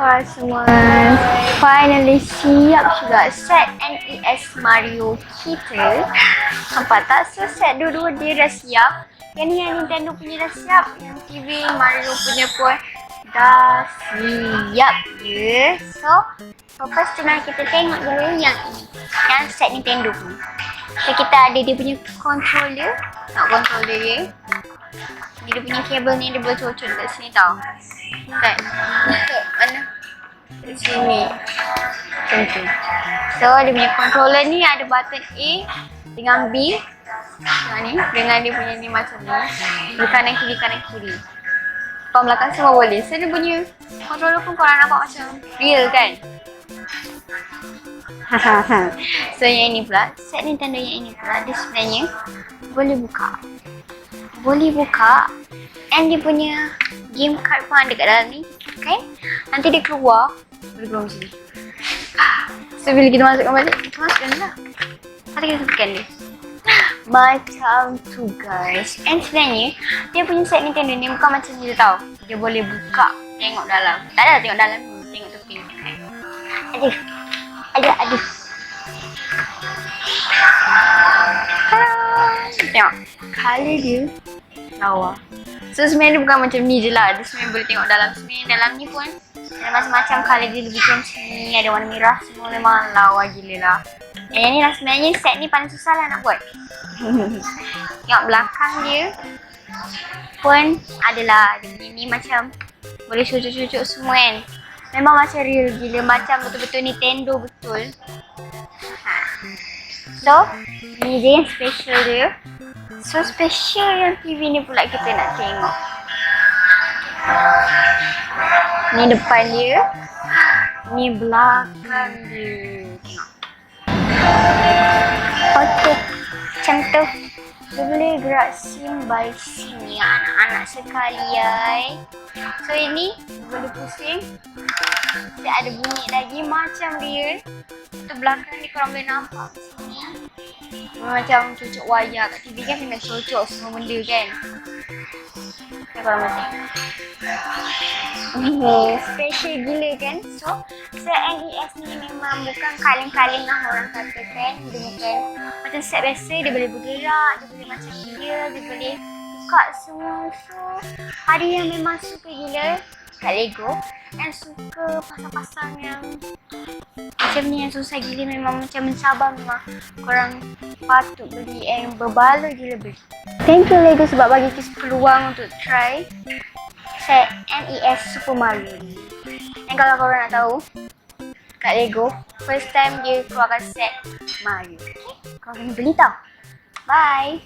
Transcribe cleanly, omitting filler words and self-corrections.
korang semua. Finally siap sudah set NES Mario kita. Nampak tak? So set dua-dua dia dah siap. Yang ni yang Nintendo punya dah siap. Yang TV Mario punya pun dah siap je. So first mari kita tengok dulu yang ini. Yang set Nintendo pun. So kita ada dia punya controller. Nak controller dia. Ni dia punya kabel ni dia boleh cocok dekat sini tau. Kan? Dekat mana? Dekat sini. Macam tu. So dia punya controller ni ada button A dengan B. Ni dengan dia punya ni macam ni. Di kanan kiri kanan kiri. Depan belakang semua boleh. So dia punya controller pun korang nampak macam real kan? So yang ini pula, set Nintendo yang ini pula dia sebenarnya boleh buka. Boleh buka and dia punya game card pun ada kat dalam ni, kan? Nanti dia keluar, boleh keluar macam ni. So bila kita masukkan balik, kita masukkan lah. Nanti kita tekan dia. Macam tu guys. And sebenarnya dia punya set Nintendo ni bukan macam ni tau. Dia boleh buka, tengok dalam. Tak ada tengok dalam ni, tengok tepi. Aduh. Aduh. Tengok, colour dia lawa. So sebenarnya dia bukan macam ni je lah. Dia sebenarnya boleh tengok dalam. Sebenarnya dalam ni pun ada macam-macam colour dia lebih macam ni. Ada warna merah semua, memang lawa gila lah. Yang ni lah sebenarnya set ni paling susah lah nak buat. Tengok belakang dia pun adalah ni macam boleh cucuk-cucuk semua kan. Memang macam real gila, macam betul-betul Nintendo betul. So, ni je yang special dia. So, special yang TV ni pula kita nak tengok. Ni depan dia. Ni belakang dia. Tengok. Okey, macam tu. Dia boleh gerak scene by scene ya anak-anak sekalian. So ini boleh pusing. Dia ada bunyi lagi macam real. Itu belakang ni korang boleh nampak sini. Macam cucuk wayar kat TV kan kena cocok semua benda kan. Kan korang boleh tengok. Special gila kan. So set NES ni memang bukan kaleng-kaleng lah orang kata kan. Dia bukan macam set biasa, dia boleh bergerak, dia boleh macam dia boleh buka semua. So ada yang memang suka gila kat Lego dan suka pasang-pasang yang macam ni yang susah gila, memang macam mencabar, memang korang patut beli and berbaloi gila beli. Thank you Lego sebab bagi kita peluang untuk try set NES Super Mario ni. Dan kalau korang nak tahu kat Lego, first time dia keluarkan set Mario. Okay? Korang kena beli tau. Bye!